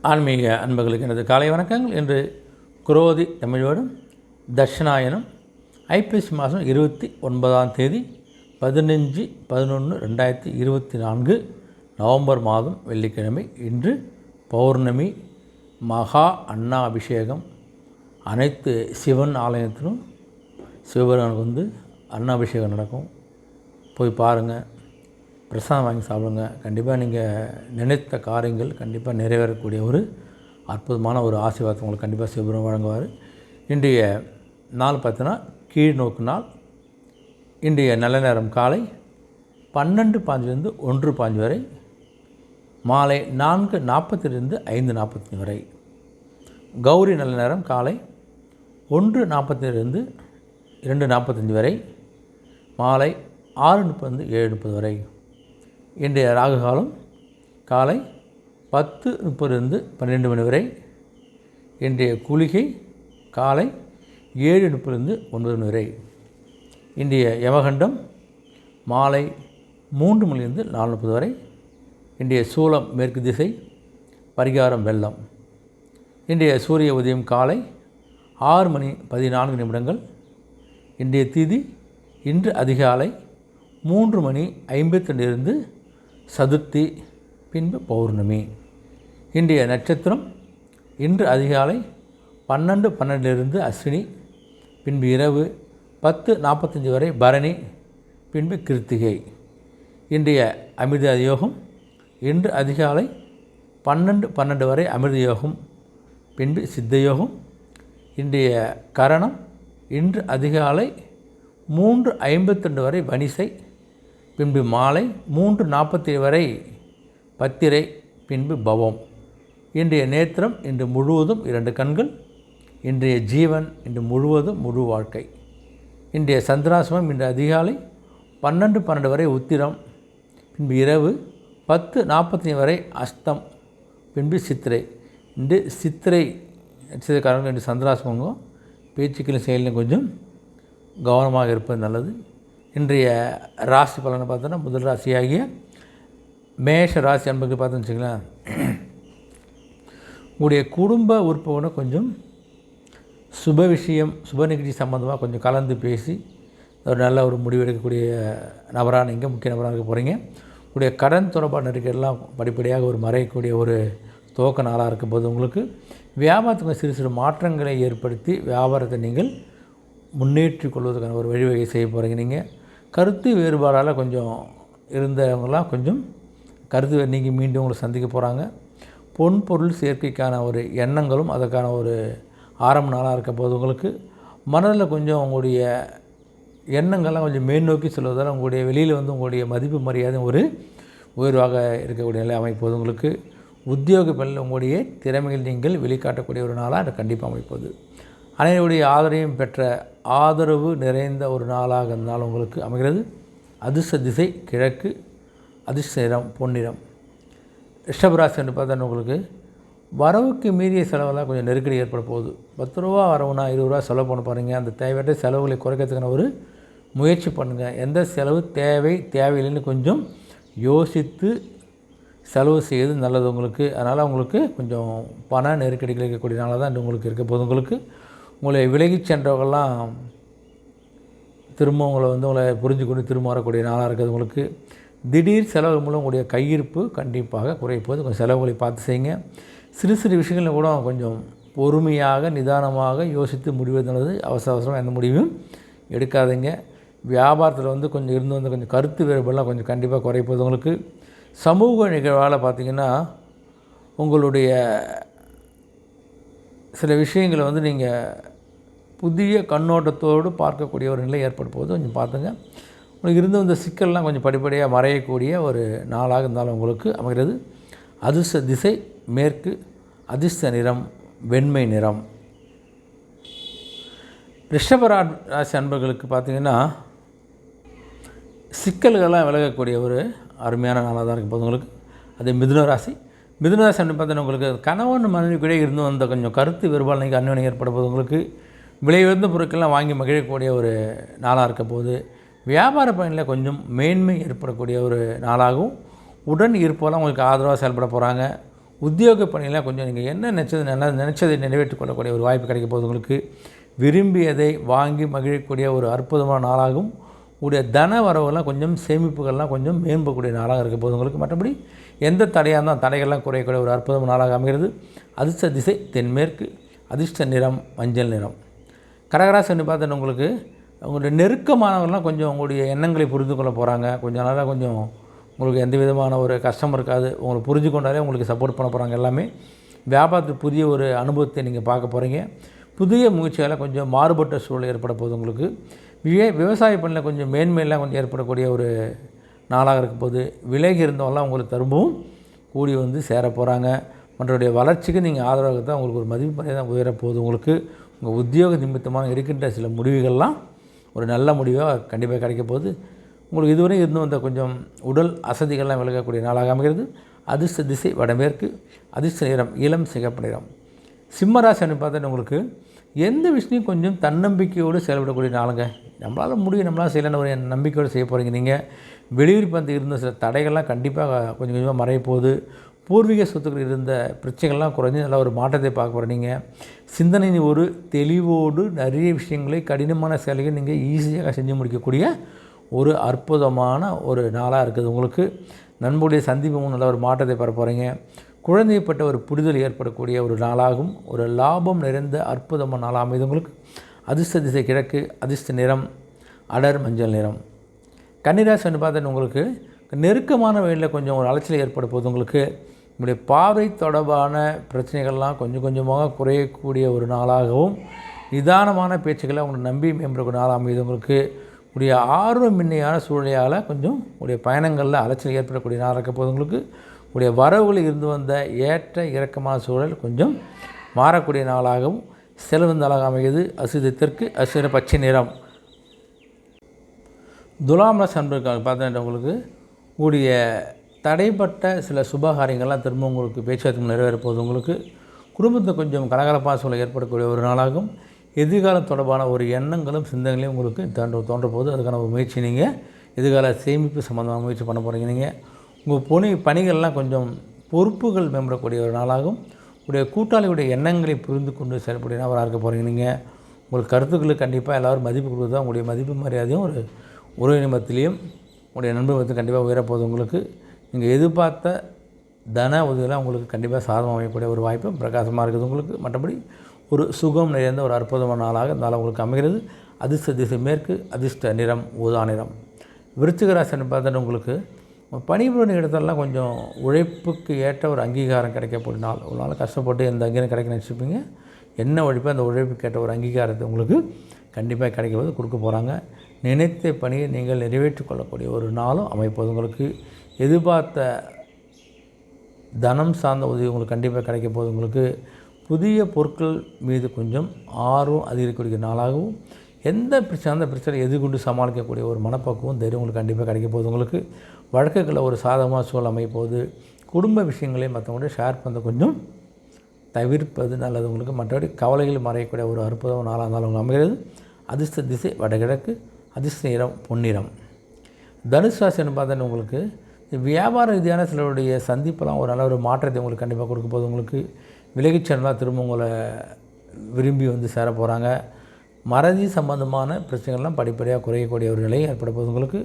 ஆன்மீக அன்பர்களுக்கு எனது காலை வணக்கங்கள். இன்று குரோதி தமிழ் வருடம் தட்சிணாயனம் ஐப்பசி மாதம் 29ஆம் தேதி 15/11/2024 நவம்பர் மாதம் வெள்ளிக்கிழமை. இன்று பௌர்ணமி. மகா அன்னாபிஷேகம். அனைத்து சிவன் ஆலயத்திலும் சிவபெருமானுக்கு அன்னாபிஷேகம் நடக்கும். போய் பாருங்கள், பிரசாதம் வாங்கி சாப்பிடுங்க. கண்டிப்பாக நீங்கள் நினைத்த காரியங்கள் கண்டிப்பாக நிறைவேறக்கூடிய ஒரு அற்புதமான ஒரு ஆசீர்வாதத்தை உங்களுக்கு கண்டிப்பாக சிவபெருமான் வழங்குவார். இன்றைய நாள் பார்த்தீங்கன்னா கீழ் நோக்கு நாள். இன்றைய நல்ல நேரம் காலை 12:05 1:05 வரை, மாலை 4:40 5:45 வரை. கௌரி நல்ல நேரம் காலை 1:40 2:45 வரை, மாலை 6:30 7:30 வரை. இன்றைய ராகு காலம் காலை 10:30 12 மணி வரை. இன்றைய குளிகை காலை 7:30 9 மணி வரை. இன்றைய யமகண்டம் மாலை 3 மணிலிருந்து 4:30 வரை. இன்றைய சூலம் மேற்கு திசை, பரிகாரம் வெள்ளம். இன்றைய சூரிய உதயம் காலை 6:14 இன்றைய திதி இன்று அதிகாலை 3:52 சதுர்த்தி, பின்பு பௌர்ணமி. இன்றைய நட்சத்திரம் இன்று அதிகாலை 12:12 அஸ்வினி, பின்பு இரவு 10:45 வரை பரணி, பின்பு கிருத்திகை. இன்றைய அமிர்த யோகம் இன்று அதிகாலை 12:12 வரை அமிர்த யோகம், பின்பு சித்த யோகம். இன்றைய கரணம் இன்று அதிகாலை 3:52 வரை வனிசை, பின்பு மாலை 3:47 வரை பத்திரை, பின்பு பவம். இன்றைய நேத்திரம் இன்று முழுவதும் 2 கண்கள். இன்றைய ஜீவன் இன்று முழுவதும் முழு வாழ்க்கை. இன்றைய சந்திராசிரமம் இன்று அதிகாலை 12:12 வரை உத்திரம், பின்பு இரவு 10:45 வரை அஸ்தம், பின்பு சித்திரை. இன்று சித்திரை நட்சத்திரக்காரங்க இன்று சந்திராசிரமங்க பேச்சுக்களும் செயலிலும் கொஞ்சம் கவனமாக இருப்பது நல்லது. இன்றைய ராசி பலனை பார்த்தோன்னா முதல் ராசியாகிய மேஷ ராசி அன்பர்கள் பார்த்தோன்னு வச்சுங்களேன், உங்களுடைய குடும்ப உறுப்போடு கொஞ்சம் சுப விஷயம் சுப நிகழ்ச்சி சம்மந்தமாக கொஞ்சம் கலந்து பேசி ஒரு நல்ல ஒரு முடிவு எடுக்கக்கூடிய நபராக நீங்கள் முக்கிய நபராக இருக்க போகிறீங்க. உங்களுடைய கடன் தொடர்பான நெருக்கெல்லாம் படிப்படியாக ஒரு மறையக்கூடிய ஒரு துவக்க நாளாக இருக்கும்போது உங்களுக்கு வியாபாரத்துக்கு சிறு சிறு மாற்றங்களை ஏற்படுத்தி வியாபாரத்தை நீங்கள் முன்னேற்றிக் கொள்வதற்கான ஒரு வழிவகை செய்ய போகிறீங்க. நீங்கள் கருத்து வேறுபாடால் கொஞ்சம் இருந்தவங்களாம் கொஞ்சம் கருத்து நீங்கள் மீண்டும் உங்களை சந்திக்க போகிறாங்க. பொன் பொருள் சேர்க்கைக்கான ஒரு எண்ணங்களும் அதற்கான ஒரு ஆரம்ப நாளாக இருக்க போது உங்களுக்கு மனதில் கொஞ்சம் உங்களுடைய எண்ணங்கள்லாம் கொஞ்சம் மேல்நோக்கி செல்வதால் உங்களுடைய வெளியில் உங்களுடைய மதிப்பு மரியாதை ஒரு உயர்வாக இருக்கக்கூடிய நிலை அமைப்போது உங்களுக்கு உத்தியோக பணியில் உங்களுடைய திறமைகள் நீங்கள் வெளிக்காட்டக்கூடிய ஒரு நாளாக அது கண்டிப்பாக அமைப்போது. அனைவருடைய ஆதரவையும் பெற்ற ஆதரவு நிறைந்த ஒரு நாளாக இருந்தால் உங்களுக்கு அமைகிறது. அதிர்ஷ்ட திசை கிழக்கு, அதிர்ஷ்ட நிறம் பொன்னிறம். ரிஷபராசி என்று பார்த்தா உங்களுக்கு வரவுக்கு மீறிய செலவெல்லாம் கொஞ்சம் நெருக்கடி ஏற்பட போகுது. 10 ரூபா வரவுனா 20 ரூபா செலவு பண்ண போகிறீங்க. அந்த தேவையற்ற செலவுகளை குறைக்கிறதுக்கான ஒரு முயற்சி பண்ணுங்கள். எந்த செலவு தேவையில்லைன்னு கொஞ்சம் யோசித்து செலவு செய்வது நல்லது உங்களுக்கு. அதனால் உங்களுக்கு கொஞ்சம் பண நெருக்கடிகள் இருக்கக்கூடிய நாளாக தான் உங்களுக்கு இருக்க போது. உங்களை விலகி சென்றவர்கள்லாம் திரும்ப உங்களை புரிஞ்சு கொண்டு திரும்ப வரக்கூடிய நாளாக இருக்கிறது. உங்களுக்கு திடீர் செலவு மூலம் உங்களுடைய கையிருப்பு கண்டிப்பாக குறைப்போது. கொஞ்சம் செலவுகளை பார்த்து செய்யுங்க. சிறு சிறு விஷயங்களில் கூட கொஞ்சம் பொறுமையாக நிதானமாக யோசித்து முடிவது நல்லது. அவசரம் எந்த முடிவும் எடுக்காதீங்க. வியாபாரத்தில் கொஞ்சம் இருந்து கொஞ்சம் கருத்து வேறுபாடெல்லாம் கொஞ்சம் கண்டிப்பாக குறைப்போது. உங்களுக்கு சமூக நிகழ்வால் பார்த்திங்கன்னா உங்களுடைய சில விஷயங்களை நீங்கள் புதிய கண்ணோட்டத்தோடு பார்க்கக்கூடிய ஒரு நிலை ஏற்பட போது கொஞ்சம் பார்த்துங்க. உங்களுக்கு இருந்த இந்த சிக்கல்லாம் கொஞ்சம் படிப்படியாக மறையக்கூடிய ஒரு நாளாக இருந்தாலும் உங்களுக்கு அமைகிறது. அதிர்ஷ்ட திசை மேற்கு, அதிர்ஷ்ட நிறம் வெண்மை நிறம். ரிஷப ராசி அன்பர்களுக்கு பார்த்திங்கன்னா சிக்கல்கள்லாம் விலகக்கூடிய ஒரு அருமையான நாளாக தான் இருக்கும் போது உங்களுக்கு. அது மிதுன ராசி அப்படின்னு பார்த்தீங்கன்னா உங்களுக்கு கணவன் மனைவி கூட இருந்து வந்த கொஞ்சம் கருத்து வேறுபாடு நீங்கள் அன்வயம் ஏற்பட போது உங்களுக்கு விலை உயர்ந்த பொருட்கள்லாம் வாங்கி மகிழக்கூடிய ஒரு நாளாக இருக்க போது. வியாபார பயனில் கொஞ்சம் மேன்மை ஏற்படக்கூடிய ஒரு நாளாகவும் உடன் இருப்பவெல்லாம் உங்களுக்கு ஆதரவாக செயல்பட போகிறாங்க. உத்தியோக பணியெல்லாம் கொஞ்சம் நீங்கள் என்ன நினச்சதை நிறைவேற்றிக் கொள்ளக்கூடிய ஒரு வாய்ப்பு கிடைக்க போகுது உங்களுக்கு. விரும்பியதை வாங்கி மகிழக்கூடிய ஒரு அற்புதமான நாளாகவும், உடைய தன வரவுகள்லாம் கொஞ்சம் சேமிப்புகள்லாம் கொஞ்சம் மேம்படக்கூடிய நாளாக இருக்க போகுது உங்களுக்கு. மற்றபடி எந்த தடையாக இருந்தால் தடைகள்லாம் குறையக்கூடிய ஒரு அற்புதமான நாளாக அமைகிறது. அதிர்ஷ்ட திசை தென்மேற்கு, அதிர்ஷ்ட நிறம் மஞ்சள் நிறம். கடகராசின்னு பார்த்தா உங்களுக்கு உங்களுடைய நெருக்கமானவர்கள்லாம் கொஞ்சம் உங்களுடைய எண்ணங்களை புரிந்து கொள்ள போகிறாங்க. கொஞ்சம் நாளாக கொஞ்சம் உங்களுக்கு எந்த விதமான ஒரு கஷ்டம் இருக்காது. உங்களை புரிஞ்சு கொண்டாலே உங்களுக்கு சப்போர்ட் பண்ண போகிறாங்க எல்லாமே. வியாபாரத்துக்கு புதிய ஒரு அனுபவத்தை நீங்கள் பார்க்க போகிறீங்க. புதிய முயற்சியால் கொஞ்சம் மாறுபட்ட சூழல் ஏற்பட போகுது உங்களுக்கு. விவசாய பணியில் கொஞ்சம் மேன்மையெல்லாம் கொஞ்சம் ஏற்படக்கூடிய ஒரு நாளாக இருக்க போது. விலகி இருந்தவங்களாம் உங்களுக்கு திரும்பவும் கூடி வந்து சேர போகிறாங்க. மற்றவருடைய வளர்ச்சிக்கு நீங்கள் ஆதரவாக தான் உங்களுக்கு ஒரு மதிப்பு மரியாதை தான் உயரப்போகுது உங்களுக்கு. உங்கள் உத்தியோக நிமித்தமாக இருக்கின்ற சில முடிவுகள்லாம் ஒரு நல்ல முடிவாக கண்டிப்பாக கிடைக்க போகுது. உங்களுக்கு இதுவரை இருந்து வந்த கொஞ்சம் உடல் அசதிகள்லாம் விலகக்கூடிய நாளாக அமைகிறது. அதிர்ஷ்ட திசை வடமேற்கு, அதிர்ஷ்ட நிறம் இளம் சிகப்பு நிறம். சிம்மராசின்னு பார்த்தா உங்களுக்கு எந்த விஷயம் கொஞ்சம் தன்னம்பிக்கையோடு செயல்படக்கூடிய நாளுங்க. நம்மளால் முடியும், நம்மளால் செய்யலான்னு ஒரு நம்பிக்கையோடு செய்ய போகிறீங்க. நீங்கள் வெளியூர் வந்து இருந்த சில தடைகள்லாம் கண்டிப்பாக கொஞ்சம் கொஞ்சமாக மறைய போகுது. பூர்வீக சொத்துக்கள் இருந்த பிரச்சனைகள்லாம் குறைஞ்சி நல்ல ஒரு மாற்றத்தை பார்க்க போகிறீங்க. சிந்தனையின் ஒரு தெளிவோடு நிறைய விஷயங்களை கடினமான செயல்களை நீங்கள் ஈஸியாக செஞ்சு முடிக்கக்கூடிய ஒரு அற்புதமான ஒரு நாளாக இருக்குது உங்களுக்கு. நண்புடைய சந்திப்பும் நல்ல ஒரு மாற்றத்தை பெற போகிறீங்க. குழந்தைப்பட்ட ஒரு புரிதல் ஏற்படக்கூடிய ஒரு நாளாகும், ஒரு லாபம் நிறைந்த அற்புதமான நாளாக அமைது உங்களுக்கு. அதிர்ஷ்ட திசை கிழக்கு, அதிர்ஷ்ட நிறம் அடர் மஞ்சள் நிறம். கன்னிராசின்னு பார்த்தா உங்களுக்கு நெருக்கமான வழியில் கொஞ்சம் ஒரு அலைச்சல் ஏற்பட போகுது உங்களுக்கு. உங்களுடைய பார்வை தொடர்பான பிரச்சனைகள்லாம் கொஞ்சம் கொஞ்சமாக குறையக்கூடிய ஒரு நாளாகவும், நிதானமான பேச்சுக்களை உங்களை நம்பி மேம்படக்கூடிய நாளாக அமைது உங்களுக்கு. உடைய ஆர்வமின்மையான சூழ்நிலையால் கொஞ்சம் உடைய பயணங்களில் அலைச்சல் ஏற்படக்கூடிய நாளாக இருக்க போது உங்களுக்கு. உடைய வரவுகளில் இருந்து வந்த ஏற்ற இறக்கமான சூழல் கொஞ்சம் மாறக்கூடிய நாளாகவும் செலவு நாளாக அமைகிறது. அசுத தெற்கு, அசுர பச்சை நிறம். துலாம் ராசி அன்பர்களுக்கு பார்த்தீங்கன்னா உங்களுக்கு உடைய தடைப்பட்ட சில சுபகாரியங்கள்லாம் திரும்ப உங்களுக்கு பேச்சுவார்த்தை நிறைவேற போகுது உங்களுக்கு. குடும்பத்தை கொஞ்சம் கலகலப்பான சூழல் ஏற்படக்கூடிய ஒரு நாளாகும். எதிர்காலம் தொடர்பான ஒரு எண்ணங்களும் சிந்தனைகளையும் உங்களுக்கு தோன்ற போது அதுக்கான ஒரு முயற்சி நீங்கள் எதிர்கால சேமிப்பு சம்மந்தமான முயற்சி பண்ண போகிறீங்க. நீங்கள் உங்கள் பணிகள்லாம் கொஞ்சம் பொறுப்புகள் மேம்படக்கூடிய ஒரு நாளாகும். உடைய கூட்டாளியுடைய எண்ணங்களை புரிந்து கொண்டு செயல்படைய நபராக இருக்க போகிறீங்க. நீங்கள் உங்கள் கருத்துக்களுக்கு கண்டிப்பாக எல்லோரும் மதிப்பு கொடுத்து தான் உங்களுடைய மதிப்பு மரியாதையும் ஒரு உறவு நிமிடத்திலையும் உங்களுடைய நண்பர் கண்டிப்பாக உயரப்போகுது உங்களுக்கு. நீங்கள் எதிர்பார்த்த தன உதவியெல்லாம் உங்களுக்கு கண்டிப்பாக சாதகம் அமையக்கூடிய ஒரு வாய்ப்பு பிரகாசமாக இருக்குது உங்களுக்கு. மற்றபடி ஒரு சுகம் நிறைந்த ஒரு அற்புதமான நாளாக இந்த நாள் உங்களுக்கு அமைகிறது. அதிர்ஷ்ட திசை மேற்கு, அதிர்ஷ்ட நிறம் ஊதா நிறம். விருச்சிக ராசின்னு பார்த்தா உங்களுக்கு பணிபுரிந்த இடத்துலலாம் கொஞ்சம் உழைப்புக்கு ஏற்ற ஒரு அங்கீகாரம் கிடைக்கக்கூடிய நாள். ஒரு நாள் கஷ்டப்பட்டு எந்த அங்கீகாரம் கிடைக்க நினச்சிப்பீங்க. என்ன உழைப்பு அந்த உழைப்புக்கு ஏற்ற ஒரு அங்கீகாரத்தை உங்களுக்கு கண்டிப்பாக கிடைக்கும்போது கொடுக்க போகிறாங்க. நினைத்த பணியை நீங்கள் நிறைவேற்றிக் கொள்ளக்கூடிய ஒரு நாளும் அமைப்பது உங்களுக்கு. எதிர்பார்த்த தனம் சார்ந்த உதவி உங்களுக்கு கண்டிப்பாக கிடைக்க போகுது உங்களுக்கு. புதிய பொருட்கள் மீது கொஞ்சம் ஆர்வம் அதிகரிக்கக்கூடிய நாளாகவும், எந்த பிரச்சனை அந்த பிரச்சனை எதிர்கொண்டு சமாளிக்கக்கூடிய ஒரு மனப்பக்குவம் தைரியம் உங்களுக்கு கண்டிப்பாக கிடைக்க போகுது உங்களுக்கு. வழக்குகளில் ஒரு சாதகமான சூழல் அமைப்போது. குடும்ப விஷயங்களை மற்றவங்களோட ஷேர் பண்ண கொஞ்சம் தவிர்ப்பது நல்லது உங்களுக்கு. மற்றபடி கவலைகள் மறையக்கூடிய ஒரு அற்புதமான நாளாக இருந்தாலும் உங்களுக்கு அமைகிறது. அதிர்ஷ்ட திசை வடகிழக்கு, அதிர்ஷ்ட நிறம் பொன்னிறம். தனுசு ராசின்னு பார்த்தா உங்களுக்கு வியாபார ரீதியான சிலருடைய சந்திப்பெல்லாம் ஒரு நல்ல ஒரு மாற்றத்தை உங்களுக்கு கண்டிப்பாக கொடுக்க போகுது உங்களுக்கு. விலகிச் சென்றால் திரும்ப உங்களை விரும்பி வந்து சேர போகிறாங்க. மறதி சம்பந்தமான பிரச்சனைகள்லாம் படிப்படியாக குறையக்கூடிய ஒரு நிலை ஏற்பட போகுது உங்களுக்கு.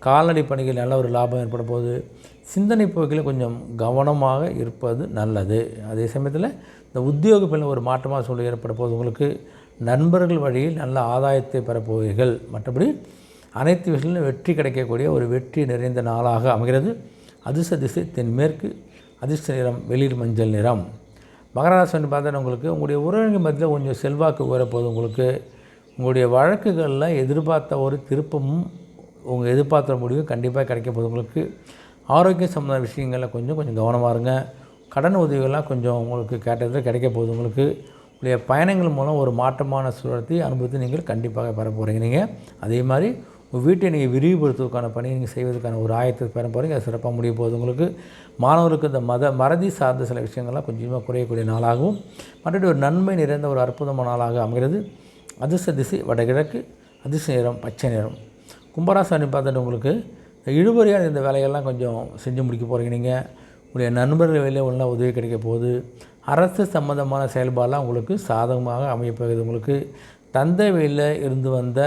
கால்நடை பணிகள் நல்ல ஒரு லாபம் ஏற்பட போகுது. சிந்தனை போக்கில் கொஞ்சம் கவனமாக இருப்பது நல்லது. அதே சமயத்தில் இந்த உத்தியோக பணியில் ஒரு மாற்றமாக சூழல் ஏற்பட போகுது உங்களுக்கு. நண்பர்கள் வழியில் நல்ல ஆதாயத்தை பெறப்போவீர்கள். மற்றபடி அனைத்து விஷயங்களிலும் வெற்றி கிடைக்கக்கூடிய ஒரு வெற்றி நிறைந்த நாளாக அமைகிறது. அதிர்ஷ்ட திசை தென்மேற்கு, அதிர்ஷ்ட நிறம் வெளிர் மஞ்சள் நிறம். மகர ராசின்னு பார்த்தா உங்களுக்கு உங்களுடைய உறவினர்கள் மத்தியில் கொஞ்சம் செல்வாக்கு உயரப்போகுது உங்களுக்கு. உங்களுடைய வழக்குகளில் எதிர்பார்த்த ஒரு திருப்பமும் உங்கள் எதிர்பார்த்த முடிவு கண்டிப்பாக கிடைக்க போகுது உங்களுக்கு. ஆரோக்கியம் சம்பந்த விஷயங்களில் கொஞ்சம் கவனமாக இருங்க. கடன் உதவிகள்லாம் கொஞ்சம் உங்களுக்கு கேட்டதில் கிடைக்க போகுது உங்களுக்கு. உங்களுடைய பயணங்கள் மூலம் ஒரு மாற்றமான சூழலை அனுபவத்தை நீங்கள் கண்டிப்பாக பெற போகிறீங்க. நீங்கள் அதே மாதிரி உங்கள் வீட்டை நீங்கள் விரிவுபடுத்துவதற்கான பணியை நீங்கள் செய்வதற்கான ஒரு ஆயத்தை பெற போகிறீங்க. அது சிறப்பாக முடிய போகுது உங்களுக்கு. மாணவர்களுக்கு இந்த மறதி சார்ந்த சில விஷயங்கள்லாம் கொஞ்சமாக குறையக்கூடிய நாளாகவும், மற்றபடி ஒரு நன்மை நிறைந்த ஒரு அற்புதமான நாளாக அமைகிறது. அதிர்ஷ்ட திசை வடகிழக்கு, அதிர்ஷ்ட நிறம் பச்சை நிறம். கும்பராசி பார்த்துட்டு உங்களுக்கு இழுபறியாக இந்த வேலைகள்லாம் கொஞ்சம் செஞ்சு முடிக்க போகிறீங்க. நீங்கள் உங்களுடைய நண்பர்கள் வெளியே ஒன்றா உதவி கிடைக்க போகுது. அரசு சம்மந்தமான செயல்பாடெலாம் உங்களுக்கு சாதகமாக அமையப்போகுது. உங்களுக்கு தந்தை வழியில் இருந்து வந்த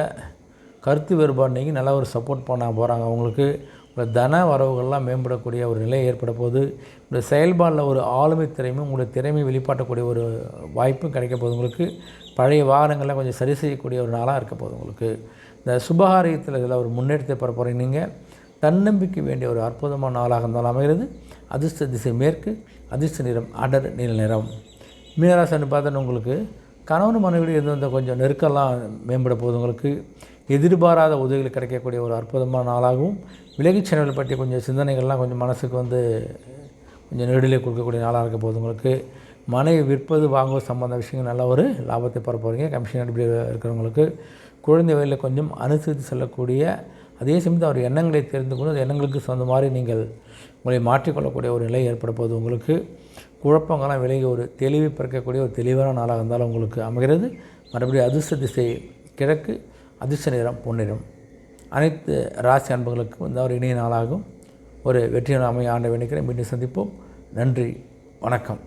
கருத்து வேறுபாடு நீங்கி நல்லா ஒரு சப்போர்ட் பண்ண போகிறாங்க. உங்களுக்கு உங்கள் தன வரவுகள்லாம் மேம்படக்கூடிய ஒரு நிலை ஏற்பட போகுது. உங்களுடைய செயல்பாடில் ஒரு ஆளுமை திறமையும் உங்களுடைய திறமை வெளிப்பாட்டக்கூடிய ஒரு வாய்ப்பும் கிடைக்க போகுது. உங்களுக்கு பழைய வாகனங்கள்லாம் கொஞ்சம் சரி செய்யக்கூடிய ஒரு நாளாக இருக்க போகுது. உங்களுக்கு இந்த சுபகாரியத்தில் இதில் ஒரு முன்னேற்றத்தை பெற போகிறீங்க. நீங்கள் தன்னம்பிக்கை வேண்டிய ஒரு அற்புதமான நாளாக இருந்தாலும் அமைகிறது. அதிர்ஷ்ட திசை மேற்கு, அதிர்ஷ்ட நிறம் அடர் நீல நிறம். மீனராசின்னு பார்த்தோன்னா உங்களுக்கு கணவன் மனைவியோடு இருந்து வந்த கொஞ்சம் நெருக்கெல்லாம் மேம்பட போகுது. உங்களுக்கு எதிர்பாராத உதவிகள் கிடைக்கக்கூடிய ஒரு அற்புதமான நாளாகவும், விலகிச் சென்றவர்கள் பற்றிய கொஞ்சம் சிந்தனைகள்லாம் கொஞ்சம் மனசுக்கு வந்து கொஞ்சம் நெருடலை கொடுக்கக்கூடிய நாளாக இருக்க போகுது. உங்களுக்கு மனைவி விற்பது வாங்குவது சம்மந்த விஷயங்கள் நல்ல ஒரு லாபத்தை பெற போகிறீங்க. கமிஷன் அடிப்படையில் இருக்கிறவங்களுக்கு குழந்தை வயலில் கொஞ்சம் அனுசரித்து செல்லக்கூடிய, அதே சமயத்தில் அவர் எண்ணங்களை தெரிந்து கொண்டு அந்த எண்ணங்களுக்கு சொந்த மாதிரி நீங்கள் உங்களை மாற்றிக்கொள்ளக்கூடிய ஒரு நிலை ஏற்பட போகுது. உங்களுக்கு குழப்பங்கள்லாம் விலகி ஒரு தெளிவை பிறக்கக்கூடிய ஒரு தெளிவான நாளாக இருந்தாலும் உங்களுக்கு அமைகிறது. மறுபடியும் அதிர்ஷ்ட திசை கிழக்கு, அதிர்ஷ்ட நிறம் பொன்னிறம். அனைத்து ராசி அன்புகளுக்கும் இந்த ஒரு இனிய நாளாகும். ஒரு வெற்றியான அமைய ஆண்டை வேண்டிக்கிறேன். மீண்டும் சந்திப்போம். நன்றி, வணக்கம்.